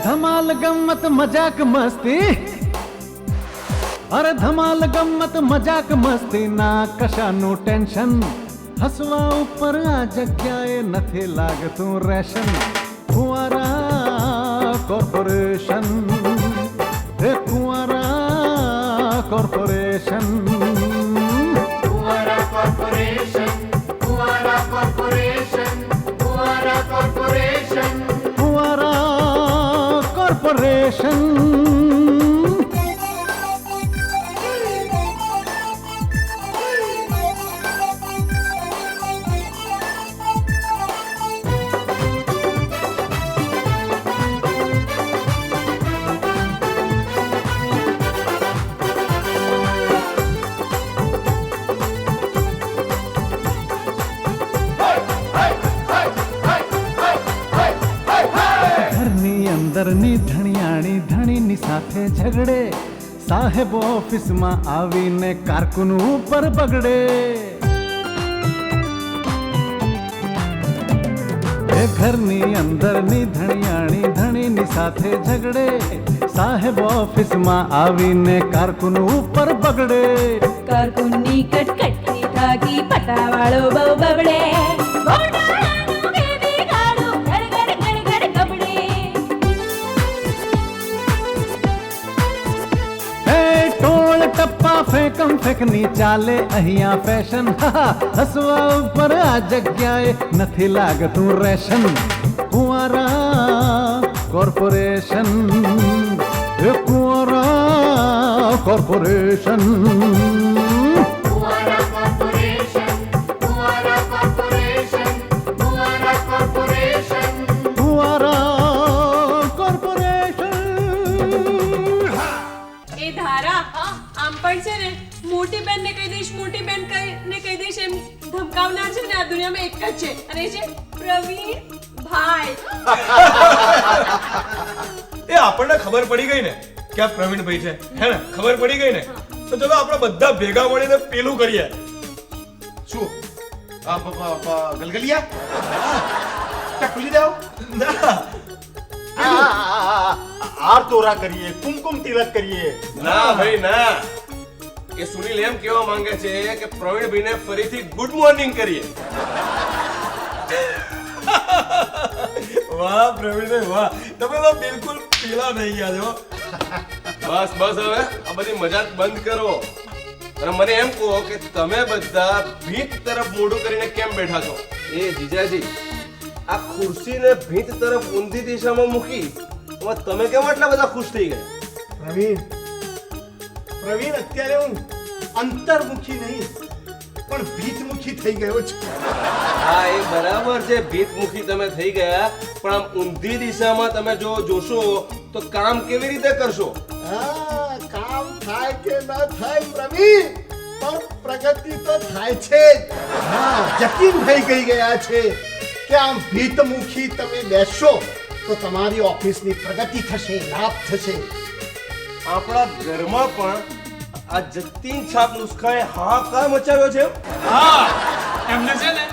ધમાલ ગમ્મત મજાક મસ્તી, અરે ધમાલ ગમ્મત મજાક મસ્તી ના કશાનું ટેન્શન, હસવા ઉપર આ જગ્યાએ નથી લાગતું રેશન. કુંવારા કોર્પોરેશન, હે કુંવારા કોર્પોરેશન, કુંવારા કોર્પોરેશન, કુંવારા કોર્પોરેશન, કુંવારા કોર્પોરેશન, કુંવારા કોર્પોરેશન. અંદરની ધણિયાણી ધણીની સાથે ઝઘડે, સાહેબ ઓફિસમાં આવીને કારકુન ઉપર બગડે. એ ઘરની અંદરની ધણિયાણી ધણીની સાથે ઝઘડે, સાહેબ ઓફિસમાં આવીને કારકુન ઉપર બગડે. કારકુનની કટકટથી થાકી પટાવાળો બહુ બબડે. ફેકમ ફેકની ચાલે અહીંયા ફેશન, હસવા ઉપર આ જગ્યાએ નથી લાગતું રેશન. કુંવારા કોર્પોરેશન, કુંવારા કોર્પોરેશન, કુંવારા કોર્પોરેશન, કુંવારા કોર્પોરેશન, કુંવારા કોર્પોરેશન, કુંવારા કોર્પોરેશન. એ ધારા આમ પણ છે ને મોટી બેન ને કહી દઈશ, મોટી બેન ને કહી દઈશ એમ ધમકાવનાર છે ને આ દુનિયામાં એક જ છે, અને એ છે પ્રવીણ ભાઈ. એ આપણને ખબર પડી ગઈ ને કે આ પ્રવીણ ભાઈ છે, હે ને? ખબર પડી ગઈ ને, તો ચલો આપણે બધા ભેગા મળીને પેલું કરીએ. શું ગલગલિયા ખુલી જાવ ના હાર તોરા કરીએ, કુમકુમ તિલક કરીએ. ના ભાઈ ના, એ સુનિલ એમ કહેવા માંગે છે કે પ્રવીણભાઈને ફરીથી ગુડ મોર્નિંગ કરીએ. વાહ પ્રવીણભાઈ વાહ, તમે તો બિલકુલ પેલા થઈ ગયા છો. બસ બસ હવે આ બધી મજાક બંધ કરો અને મને એમ કહો કે તમે બધા ભીંત તરફ મોઢું કરીને કેમ બેઠા છો? એ જીજાજી, આ ખુરશીને ભીંત તરફ ઊંધી દિશામાં મૂકી તમે કેમ આટલા બધા ખુશ થઈ ગયા? પ્રવીણ અત્યારે હું અંતર્મુખી નહીં પણ ભીતમુખી થઈ ગયો છું. હા એ બરાબર છે, ભીતમુખી તમે થઈ ગયા, પણ આમ ઊંધી દિશામાં તમે જો જોશો તો કામ કેવી રીતે કરશો? કામ થાય કે ન થાય પ્રવીણ, પણ પ્રગતિ તો થાય છે. હા, યકીન થઈ ગયા છે કે આમ ભીતમુખી તમે બેસશો તો તમારી ઓફિસની પ્રગતિ થશે, લાભ થશે. આપણા ઘરમાં પણ આ જતીન છાપ નુસ્ખાએ હાહાકાર મચાવ્યો છે. હા, એમને છે ને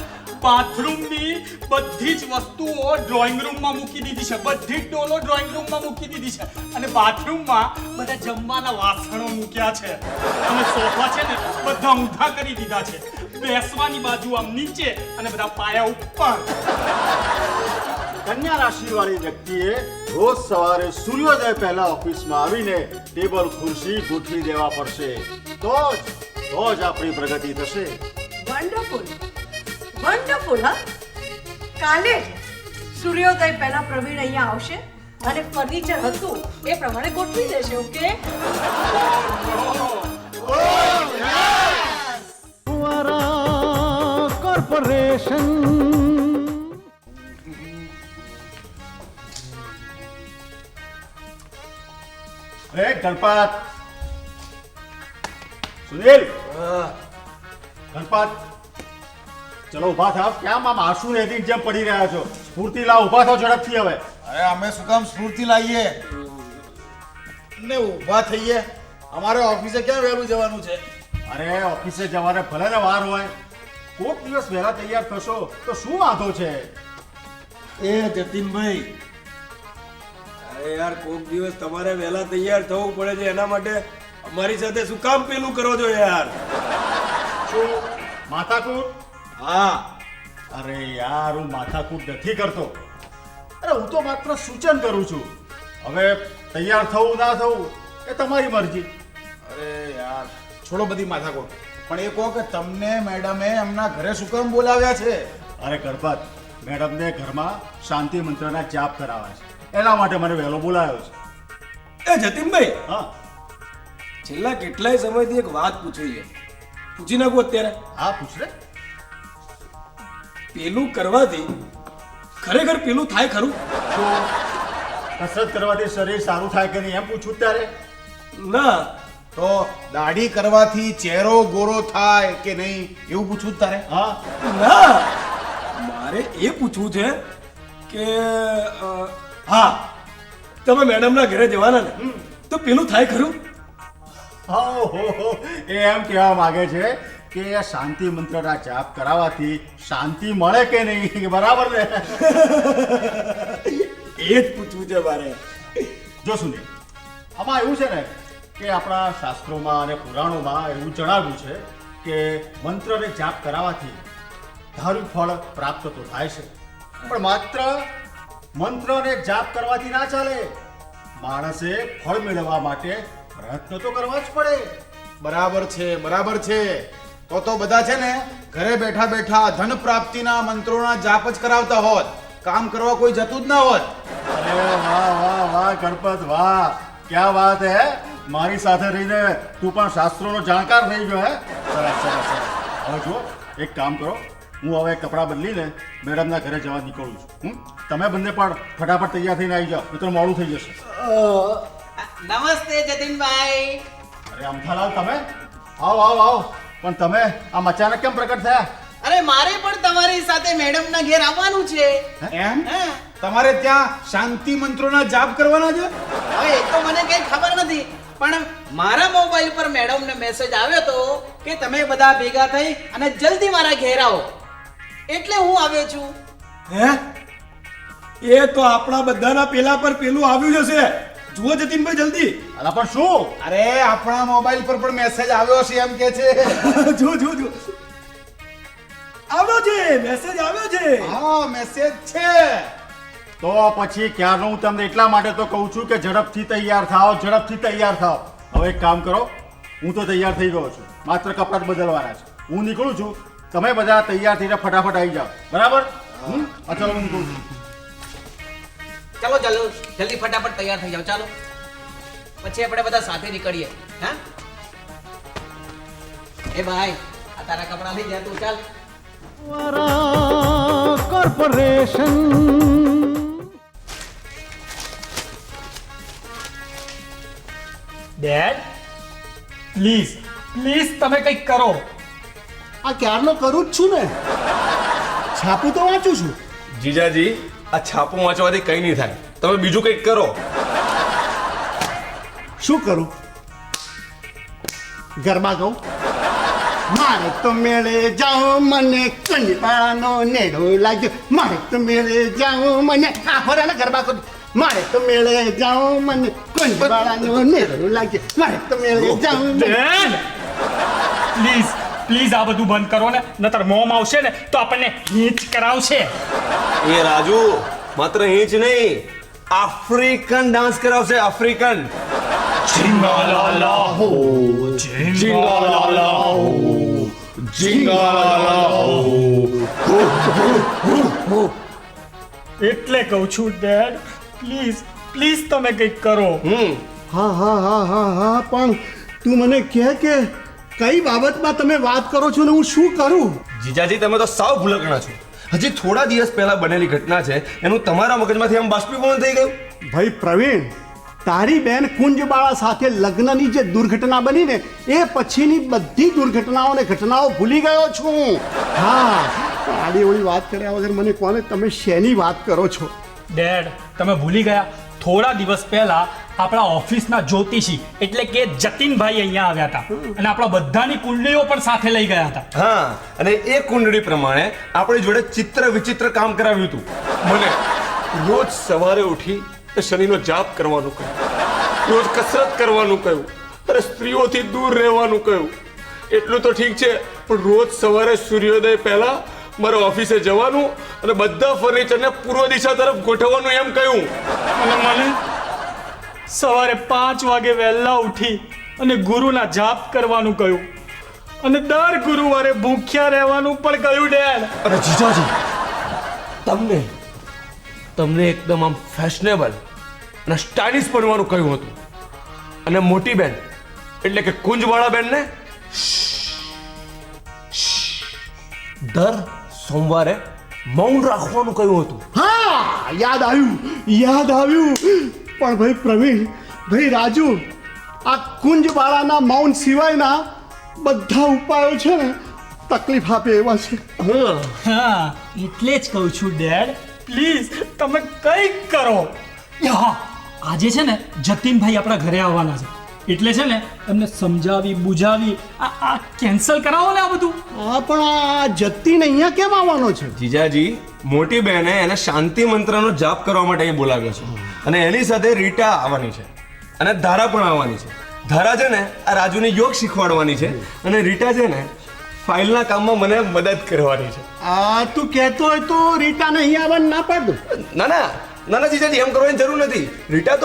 બાથરૂમની બધી જ વસ્તુઓ ડ્રોઈંગ રૂમમાં મૂકી દીધી છે, બધી જ ડોલો ડ્રોઈંગ રૂમમાં મૂકી દીધી છે, અને બાથરૂમમાં બધા જમવાના વાસણો મૂક્યા છે, અને સોફા છે ને બધા ઊંધા કરી દીધા છે, બેસવાની બાજુ આમ નીચે અને બધા પાયા ઉપર. કન્યા રાશિ વાળી વ્યક્તિએ રોજ સવારે સૂર્યોદય પહેલા ઓફિસમાં આવીને ટેબલ ખુરશી ગોઠવી દેવા પડશે, તો જ આપણી પ્રગતિ થશે. Wonderful wonderful. હા, કાલે જ સૂર્યોદય પહેલા પ્રવીણ અહીંયા આવશે અને ફર્નિચર હતું એ પ્રમાણે ગોઠવી દેશે. ઓકે, કુંવારા કોર્પોરેશન. ગણપત, સુનિલ, ગણપત, ચલો ઉભા થાવ. કેમ આમ આંસુ નદી જેમ પડી રહ્યા છો? સ્ફૂર્તિ લાવ, ઉભા થાવ ઝડપથી હવે. અરે અમે શું કામ સ્ફૂર્તિ લાવીએ ને ઊભા થઈએ? અમારે ઓફિસે ક્યાં વહેલું જવાનું છે? અરે ઓફિસે જવાને ભલે ને વાર હોય, કોક દિવસ વહેલા તૈયાર થશો તો શું વાંધો છે? એ જતીનભાઈ, અરે યાર કોક દિવસ તમારે વહેલા તૈયાર થવું પડે છે એના માટે અમારી સાથે શું કામ પેલું કરો છો યાર? શું માથાકૂટ? હા અરે યાર હું માથાકૂટ નથી કરતો. અરે હું તો માત્ર સૂચન કરું છું. હવે તૈયાર થવું ના થવું એ તમારી મરજી. અરે યાર છોડો બધી માથાકૂટ. પણ એ કહો કે તમને મેડમે એમના ઘરે શું કામ બોલાવ્યા છે? અરે ગણપત, મેડમને ઘરમાં શાંતિ મંત્રના જાપ કરાવ્યા છે, એના માટે મને વહેલો બોલાવ્યો છે. એ જતીનભાઈ, હા છેલ્લા કેટલાય સમયથી એક વાત પૂછવી છે, પૂછી નાખું અત્યારે? હા પૂછ રે. પેલું કરવાથી ખરેખર પેલું થાય ખરું? શું કસરત કરવાથી શરીર સારું થાય કે નહીં એમ પૂછું ત્યારે? ના, તો દાઢી કરવાથી ચહેરો ગોરો થાય કે નહીં એવું પૂછું તારે? હા ના, મારે એ પૂછવું છે કે હા, તમે મેડમના ઘરે જવાના ને તો પેલું થાય ખરું? ઓહો, એ એમ કહેવા માંગે છે કે શાંતિ મંત્રના જાપ કરાવવાથી શાંતિ મળે કે નહીં, બરાબર ને? એ જ પૂછવું છે મારે. જો સુનિલ, આમાં એવું છે ને કે આપણા શાસ્ત્રોમાં અને પુરાણોમાં એવું જણાવ્યું છે કે મંત્રને જાપ કરાવવાથી ધાર્યું ફળ પ્રાપ્ત તો થાય છે, પણ માત્ર મંત્રને જાપ કરવાથી ના ચાલે. માણસે ફળ મેળવવા માટે પ્રયત્ન તો કરવા જ પડે. બરાબર છે, બરાબર છે. તો બધા છે ને ઘરે બેઠા બેઠા ધન પ્રાપ્તિના મંત્રોના જાપ જ કરાવતા હોત, કામ કરવા કોઈ જતું જ ના હોત. અરે વાહ વાહ વાહ ગણપત, વાહ, ક્યા વાત હે. મારી સાથે રહીને તું પણ શાસ્ત્રોનો જાણકાર થઈ ગયો હે. સરસ સરસ સરસ. હવે જો એક કામ કરો, હું હવે કપડાં બદલીને મેડમના ઘરે જવા નીકળું છું. તમે બંને પણ ફટાફટ તૈયાર થઈને આવી જાઓ, નહીં તો મોડું થઈ જશે. નમસ્તે જતીનભાઈ. અરે અમથાલાલ, તમે આવો આવો આવો. પણ તમે આમ અચાનક કેમ પ્રકટ થયા? અરે મારે પણ તમારી સાથે મેડમના ઘેર આવવાનું છે. એમ? હા. તમારે ત્યાં શાંતિ મંત્રોના જાપ કરવાના છે? હવે એ તો મને કઈ ખબર નથી, પણ મારા મોબાઈલ પર મેડમને મેસેજ આવ્યો તો કે તમે બધા ભેગા થઈ અને જલ્દી મારા ઘેર આવો, એટલે હું આવ્યો છું. હે? એ તો આપણા બધાના પેલા પર પેલું આવ્યું જશે. જુઓ જતીનભાઈ જલ્દી. અલા પણ શું? અરે આપણા મોબાઈલ પર પણ મેસેજ આવ્યો છે એમ કે છે. જો જો જો આવ્યો છે, મેસેજ આવ્યો છે. હા મેસેજ છે. તો પછી ક્યારનો હું તમને એટલા માટે તો કહું છું કે ઝડપથી તૈયાર થાઓ, ઝડપથી તૈયાર થાઓ. હવે એક કામ કરો, હું તો તૈયાર થઈ ગયો છું, માત્ર કપડાં જ બદલવાના છે. હું નીકળું છું, તમે બધા તૈયાર થઈને ફટાફટ આવી જાઓ, બરાબર? ચાલો હું નીકળું છું. ચાલો ચાલો જલ્દી ફટાફટ તૈયાર થઈ જાઓ, ચાલો પછી આપણે બધા સાથે નીકળીએ. હા એ ભાઈ, આ તારા કપડાં લઈ જા તું, ચાલ. કોર્પોરેશન ડેડ, પ્લીઝ પ્લીઝ તમે કંઈક કરો. આ ક્યારનો કરું જ છું ને, છાપું તો વાંચું છું. જીજાજી, આ છાપું વાંચવાથી કંઈ નહીં થાય, તમે બીજું કંઈક કરો. શું કરું? ગરબા ગાઉં? મારે તો મેળે જાઓ મને કંટાળાનો નેડો લાગ્યો, મારે તો મેળે જાઓ મને આફરાના ગરબા કરું, મારે તો મેળે જાઓ મને કંટાળાનો નેડો લાગ્યો, મારે તો મેળે જાઓ. ડેડ, પ્લીઝ પ્લીઝ આ બધું બંધ કરો ને, નતર મોમ આવશે ને તો આપણને હીચ કરાવશે. એ રાજુ, માત્ર અહીં જ નહીં, આફ્રિકન ડાન્સ કરાવશે. આફ્રિકન. જિંગાલાલા હો, જિંગાલાલા હો, જિંગાલાલા હો. એટલે કહું છું ડેડ, પ્લીઝ પ્લીઝ તમે કંઈક કરો. હા હા હા હા હા, પણ તું મને કહે કે કઈ બાબતમાં તમે વાત કરો છો ને હું શું કરું? જીજાજી, તમે તો સાવ ભૂલકણા છો. હજી થોડા દિવસ પહેલા બનેલી ઘટના છે, એનું તમારા મગજમાંથી આમ બાષ્પીભવન થઈ ગયું. ભાઈ પ્રવીણ, તારી બેન કુંજબાળા સાથે લગ્નની જે દુર્ઘટના બની ને એ પછીની બધી દુર્ઘટનાઓ ને ઘટનાઓ ભૂલી ગયો છું. હા, આડી ઓળી વાત કર્યા વગર મને કોને તમે શેની વાત કરો છો? ડેડ, તમે ભૂલી ગયા, થોડા દિવસ પહેલા આપણા ઓફિસના જ્યોતિષી એટલે કે જતીનભાઈ અહીંયા આવ્યા હતા અને આપણા બધાની કુંડળીઓ પણ સાથે લઈ ગયા હતા. હા, અને એ કુંડળી પ્રમાણે આપણી જોડે ચિત્ર વિચિત્ર કામ કરાવ્યું હતું. મને રોજ સવારે ઉઠી ને શનિનો જાપ કરવાનું કહ્યું, રોજ કસરત કરવાનું કહ્યું, અને સ્ત્રીઓથી દૂર રહેવાનું કહ્યું. એટલું તો ઠીક છે, પણ રોજ સવારે સૂર્યોદય પહેલા મારે ઓફિસે જવાનું અને બધા ફર્નિચરને પૂર્વ દિશા તરફ ગોઠવવાનું એમ કહ્યું. અને મને સવારે 5 વાગે વહેલા ઉઠી અને ગુરુના જાપ કરવાનું કહ્યું અને દર ગુરુવારે ભૂખ્યા રહેવાનું પણ કહ્યું ડેડ. અને જીજાજી, તમને એકદમ આમ ફેશનેબલ અને સ્ટાઇલિશ બનવાનું કહ્યું હતું. અને મોટી બેન એટલે કે કુંજવાળા બેનને દર સોમવારે મૌન રાખવાનું કહ્યું હતું. હા, યાદ આવ્યું. પણ ભાઈ પ્રવીણ, ભાઈ રાજુ, આ કુંજબાળાના મૌન સિવાયના બધા ઉપાયો છે ને તકલીફ આપે એવા છે. હા, એટલે જ કહું છું ડેડ, પ્લીઝ તમે કંઈક કરો. હા, આજે છે ને જતીનભાઈ આપણા ઘરે આવવાના છે, એટલે છે ને એમને સમજાવી બુજાવી આ કેન્સલ કરાવો ને આ બધું. હા, પણ આ જતીન અહીંયા કેમ આવવાનો છે? જીજાજી, મોટી બહેને એને શાંતિ મંત્રનો જાપ કરવા માટે અહીં બોલાવ્યો છે, અને એની સાથે રીટા આવવાની છે અને ધારા પણ આવવાની છે. ધારા છે ને આ રાજુને યોગ શીખવાડવાની છે, અને રીટા છે ને ફાઇલના કામમાં મને મદદ કરવાની છે. આ તું કહેતો હોય તો રીટાને અહીંયા આવવાનું ના પાડ દો. ના જીજાજી, એમ કરવાની જરૂર નથી. રીટા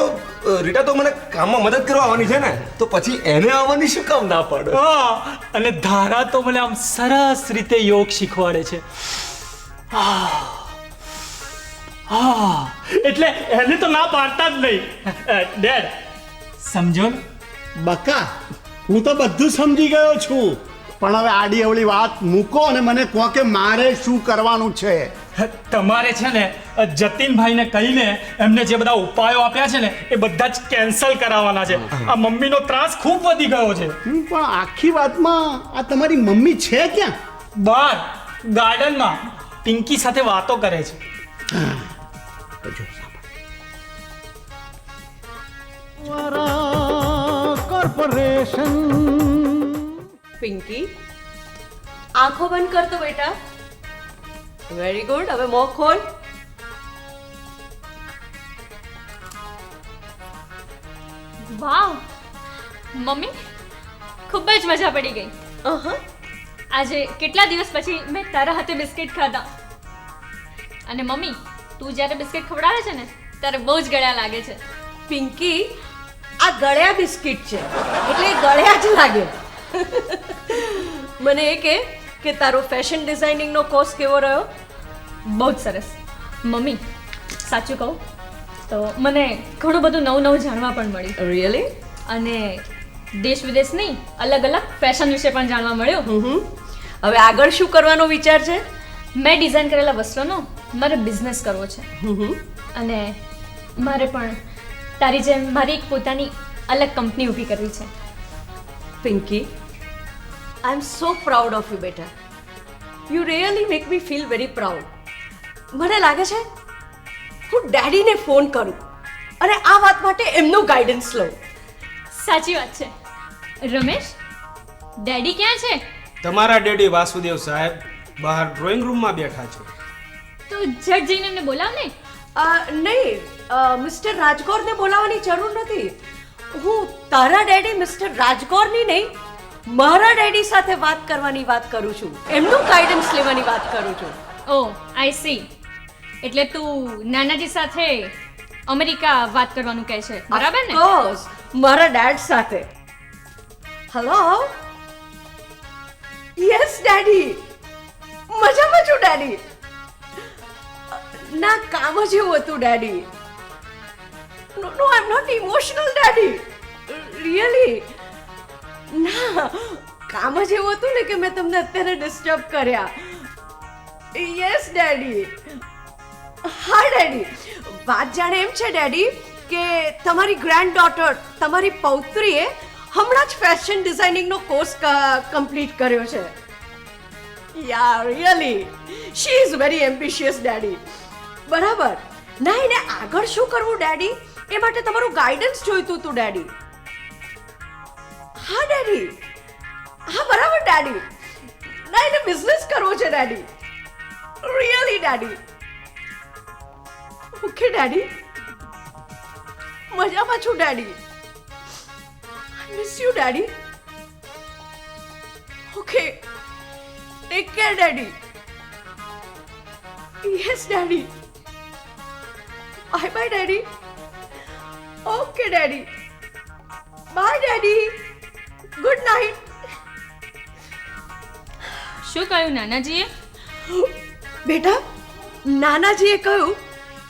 તો મને કામમાં મદદ કરવા આવવાની છે ને, તો પછી એને આવવાની શું કામ ના પાડો? હા, અને ધારા તો મને આમ સરસ રીતે યોગ શીખવાડે છે. હા, એટલે એને તો ના પાડતા જ નહીં. ડેડ સમજો ને. બકા, હું તો બધું સમજી ગયો છું, પણ હવે આડી અવળી વાત મૂકો અને મને કહો કે મારે શું કરવાનું છે. તમારે છે ને જતીનભાઈને કહીને એમને જે બધા ઉપાયો આપ્યા છે ને એ બધા જ કેન્સલ કરાવવાના છે. આ મમ્મીનો ત્રાસ ખૂબ વધી ગયો છે. પણ આખી વાતમાં આ તમારી મમ્મી છે ક્યાં? બહાર ગાર્ડનમાં પિંકી સાથે વાતો કરે છે. કોર્પોરેશન. પિંકી, આંખો બંધ કર તો બેટા. Very good. હવે મોં ખોલ. વાવ મમ્મી, ખૂબ જ મજા પડી ગઈ. આજે કેટલા દિવસ પછી મેં તારા હાથે બિસ્કિટ ખાધા. અને મમ્મી, તું જ્યારે બિસ્કિટ ખવડાવે છે ને ત્યારે બહુ જ ગળ્યા લાગે છે. પિંકી, આ ગળ્યા બિસ્કિટ છે એટલે ગળ્યા જ લાગે. મને એ કે તારો ફેશન ડિઝાઇનિંગનો કોર્સ કેવો રહ્યો? બહુ જ સરસ મમ્મી. સાચું કહું તો મને ઘણું બધું નવું જાણવા પણ મળ્યું. રિયલી? અને દેશ વિદેશ નહીં, અલગ અલગ ફેશન વિશે પણ જાણવા મળ્યું. હવે આગળ શું કરવાનો વિચાર છે? મેં ડિઝાઇન કરેલા વસ્ત્રોનો મારે બિઝનેસ કરવો છે. અને મારે પણ તારી જેમ મારી એક પોતાની અલગ કંપની ઊભી કરવી છે. પિંકી, આઈ એમ સો પ્રાઉડ ઓફ યુ બેટા. You really make me feel very proud. મને લાગે છે હું ડેડીને ફોન કરું અને આ વાત માટે એમનું ગાઈડન્સ લઉં. સાચી વાત છે. રમેશ, ડેડી ક્યાં છે? તમારા ડેડી વાસુદેવ સાહેબ બહાર ડ્રોઈંગ રૂમમાં બેઠા છે. તો ઝટ જઈને એમને બોલાવ ને. નહીં, મિસ્ટર રાજગોરને બોલાવવાની જરૂર નથી. હું તારા ડેડી મિસ્ટર રાજગોરની નહીં, મારા ડેડી સાથે વાત કરવાની વાત કરું છું. એમનું ગાઈડન્સ લેવાની વાત કરું છું. ઓહ, આઈ સી. એટલે તું નાનાજી સાથે અમેરિકા વાત કરવાનું કહે છે, બરાબર ને? ઓફકોર્સ, મારા ડેડ સાથે. હેલો. યસ ડેડી, મજામાં છું ડેડી. ના, કામ જ એવું હતું daddy. No I am not emotional daddy, really. ના, કામ જ એવું હતું ને કે મેં તમને અત્યારે ડિસ્ટર્બ કર્યા. Yes daddy. હા ડેડી, વાત જાણે એમ છે ડેડી કે તમારી ગ્રેન્ડ ડોટર, તમારી પૌત્રીએ હમણાં જ ફેશન ડિઝાઇનિંગનો કોર્સ કમ્પ્લીટ કર્યો છે. Yeah really, she is very ambitious daddy. બરાબર. ના, એને આગળ શું કરવું ડેડી, એ માટે તમારું ગાઈડન્સ જોઈતું હતું ડેડી. હા ડેડી, હા બરાબર ડેડી. ના, એને બિઝનેસ કરવો છે daddy. Really daddy. Okay daddy. મજામાં છું daddy. I miss you daddy. Okay, take care daddy. Yes daddy. Bye bye daddy. Okay daddy. Bye daddy. Good night. શું કહ્યું નાનાજીએ? બેટા, નાનાજીએ કહ્યું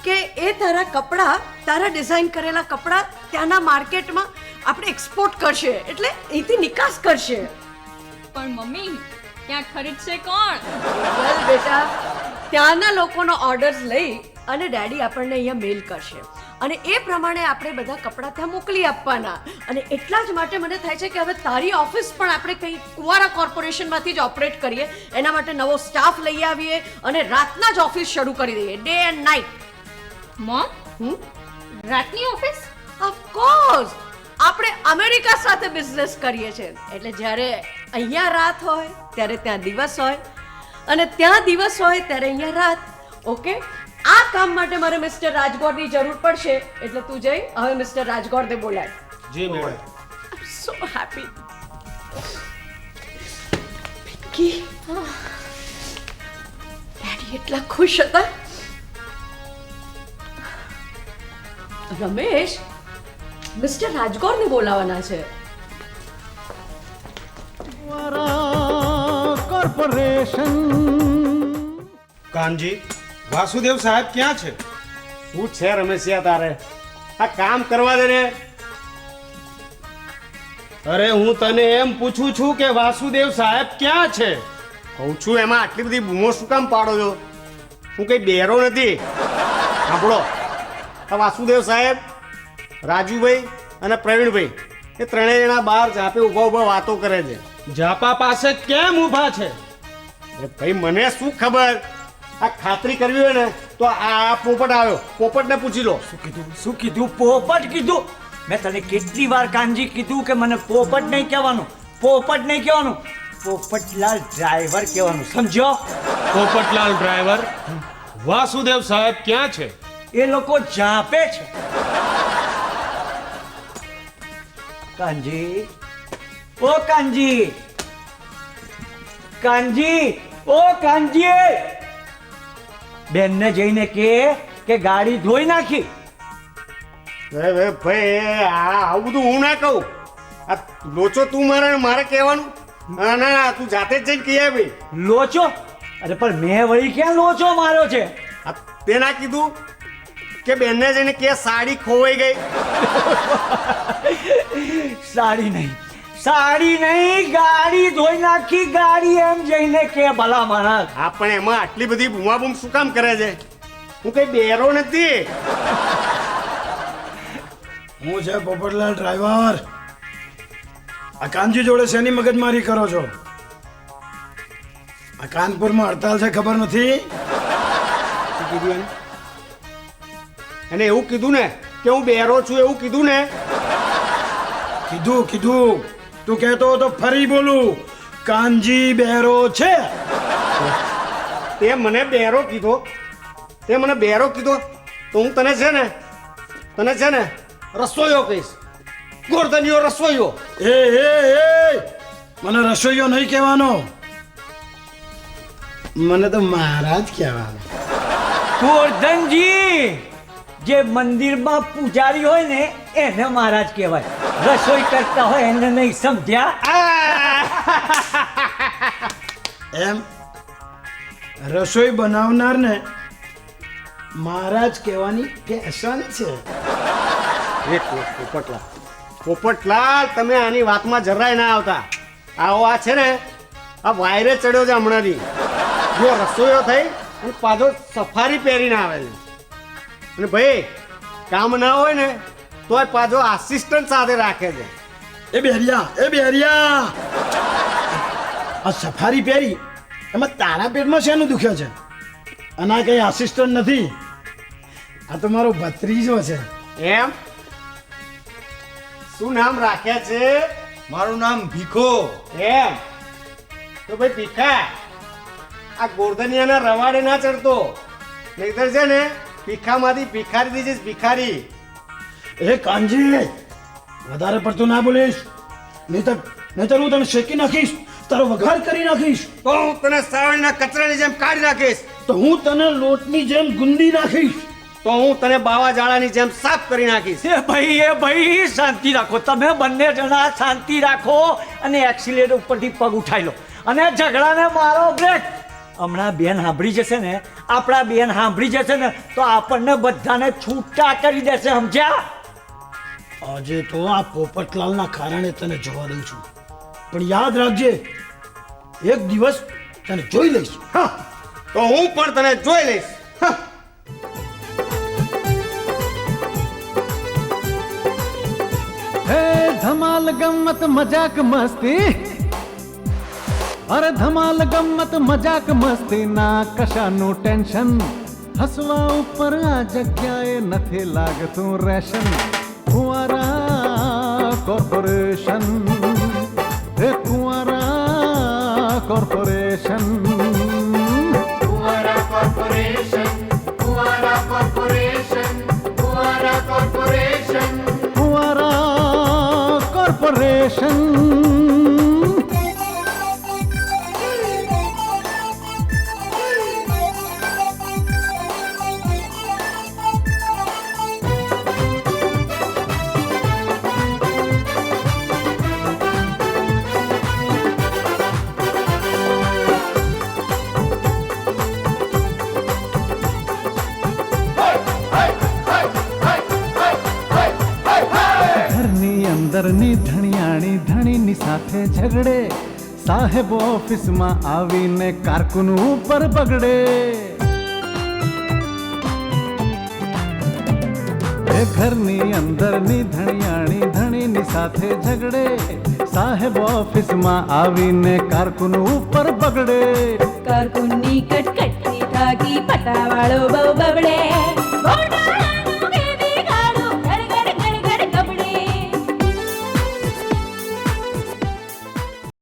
કે એ તારા કપડાં, તારા ડિઝાઇન કરેલા કપડાં ત્યાંના માર્કેટમાં આપણે એક્સપોર્ટ કરશે, એટલે અહીંથી નિકાસ કરશે. પણ મમ્મી, ત્યાં ખરીદશે કોણ? વેલ બેટા, ત્યાંના લોકોનો ઓર્ડર્સ લઈ અને ડેડી આપણને અહીંયા મેલ કરશે અને એ પ્રમાણે આપણે બધા કપડાં ત્યાં મોકલી આપવાના. અને એટલા જ માટે મને થાય છે કે હવે તારી ઓફિસ પણ આપણે કંઈ કુંવારા કોર્પોરેશનમાંથી જ ઓપરેટ કરીએ. એના માટે નવો સ્ટાફ લઈ આવીએ અને રાતના જ ઓફિસ શરૂ કરી દઈએ, ડે એન્ડ નાઇટ. મોમ, રાતની ઓફિસ? ઓફકોર્સ, આપણે અમેરિકા સાથે બિઝનેસ કરીએ છીએ, એટલે જ્યારે અહીંયા રાત હોય ત્યારે ત્યાં દિવસ હોય અને ત્યાં દિવસ હોય ત્યારે અહીંયા રાત. ઓકે, આ કામ માટે મારે મિસ્ટર રાજગોરની જરૂર પડશે, એટલે તું જઈ હવે મિસ્ટર રાજગોરને બોલાય. જી મેડમ. આઈ એમ સો હેપી. પિંકી, ડેડી એટલા ખુશ હતા. રમેશ, મિસ્ટર રાજગોરને બોલાવવાના છે. કોર્પોરેશન. કાનજી, વાસુદેવ સાહેબ ક્યાં છે? શું છે રમેશિયા તારે? આ કામ કરવા દે ને. અરે હું તને એમ પૂછું છું કે વાસુદેવ સાહેબ ક્યાં છે? કહું છું એમાં આટલી બધી બૂમો શું કામ પાડો છો? હું કઈ બેરો નથી. સાંભળો, આ વાસુદેવ સાહેબ, રાજુભાઈ અને પ્રવીણભાઈ એ ત્રણેય જણા બહાર જાપે ઊભા ઊભા વાતો કરે છે. જાપા પાસે કેમ ઊભા છે? અરે ભાઈ, મને શું ખબર? આ ખાતરી કરવી હોય ને તો આ પોપટ આવ્યો, પોપટને પૂછી લો. શું કીધું? પોપટ કીધું? મેં તને કેટલી વાર કાનજી કીધું કે મને પોપટ નહીં કહેવાનું, પોપટ નહીં કહેવાનું, પોપટલાલ ડ્રાઈવર કહેવાનું, સમજ્યો? પોપટલાલ ડ્રાઈવર? વાસુદેવ સાહેબ ક્યાં છે? એ લોકો જાપે છે. કાનજી, ઓ કાનજી, કાનજી, ઓ કાનજી, બેનને જઈને કે ગાડી ધોઈ નાખી. ભાઈ, આવું બધું હું ના કહું. આ લોચો તું મારે કહેવાનું? ના ના, તું જાતે જ જઈને કહી ભાઈ. લોચો? અરે પણ મેં વળી ક્યાં લોચો માર્યો છે? તે ના કીધું કે બેનને જઈને કે સાડી ખોવાઈ ગઈ? સાડી નહીં, સાડી નહીં, ગાડી ધોઈ નાખી, ગાડી એમ જઈને કે ભલા માણસ. હા, પણ એમાં આટલી બધી બૂમાબૂમ શું કામ કરે છે? હું કઈ બેરો નથી. હું છે પોપટલાલ ડ્રાઈવર. આ કાનજી જોડે શેની મગજમારી કરો છો? આ કાનપુરમાં હડતાલ છે, ખબર નથી? શું કીધું એને એવું કીધું ને કે હું બેરો છું, એવું કીધું ને? કીધું. તું કહેતો તો ફરી બોલું, કાનજી બેરો છે. તે મને બેરો કીધો, તો હું તને છે ને રસોઈયો કહીશ. ગોરધનીયો રસોઈયો. એ મને રસોઈયો નહીં કહેવાનો, મને તો મહારાજ કહેવાનો. ગોરધનજી, જે મંદિરમાં પૂજારી હોય ને એને મહારાજ કહેવાય, રસોઈ કરતા હોય એને નહીં, સમજ્યા? એમ રસોઈ બનાવનારને મહારાજ કહેવાની ફેશન છે. પોપટલાલ, તમે આની વાતમાં જરાય ના આવતા. આવો આ છે ને, આ વાયરે ચડ્યો છે હમણાંથી. જો રસોઈયો થઈ અને પાછો સફારી પહેરીને આવે છે. અને ભાઈ, કામ ના હોય ને તો પાછો આસિસ્ટન્ટ સાથે રાખે છે. એ બેરિયા, આ સફારી પહેરી એમાં તારા પેટમાં શેનું દુખે છે? અને આ કઈ આસિસ્ટન્ટ નથી, આ તો મારો ભત્રીજો છે. એમ? શું નામ રાખ્યા છે? મારું નામ ભીખો. એમ? તો ભાઈ ભીખા, આ ગોરધનિયાના રવાડે ના ચડતો, નહીતર છે ને ભીખામાંથી ભિખારી દીધીશ, ભિખારી. એ કાનજી વધારે પડતું ના બોલીશ, નહીતર હું તને શેકી નાખીશ, તારો વઘાર કરી નાખીશ. તો હું તને સાવણીના કચરાની જેમ કાઢી નાખીશ. તો હું તને લોટની જેમ ગુંદી નાખીશ. તો હું તને બાવા જાળાની જેમ સાફ કરી નાખીશ. એ ભાઈ શાંતિ રાખો, તમે બંને જણા શાંતિ રાખો અને એક્સિલેટર ઉપરથી પગ ઉઠાઈ લો અને ઝઘડાને મારો બ્રેક. હમણાં બેન સાંભળી જશે ને, આપણા બેન સાંભળી જશે ને તો આપણને બધાને છૂટા કરી દેશે, સમજ્યા? આજે તો આ પોપટલાલના કારણે તને જોવા દઉં છું, પણ યાદ રાખજે એક દિવસ તને જોઈ લઈશ. હા, તો હું પણ તને જોઈ લઈશ. હા. હે ધમાલ ગમ્મત મજાક મસ્તી, અરે ધમાલ ગમ્મત મજાક મસ્તી ના કશાનું ટેન્શન, હસવા ઉપર આ જગ્યાએ નથી લાગતું રેશન. ફુવારા કોર્પોરેશન, હે ફુવારા કોર્પોરેશન. ફુવારા કોર્પોરેશન, ફુવારા કોર્પોરેશન, ફુવારા કોર્પોરેશન, ફુવારા કોર્પોરેશન. અંદરની ધણિયાણી ધણીની સાથે ઝઘડે, સાહેબ ઓફિસમાં આવીને કારકુન ઉપર બગડે. એ ઘરની અંદરની ધણિયાણી ધણીની સાથે ઝઘડે, સાહેબ ઓફિસમાં આવીને કારકુન ઉપર બગડે. કારકુનની કટકટથી થાકી પટાવાળો બહુ બબડે.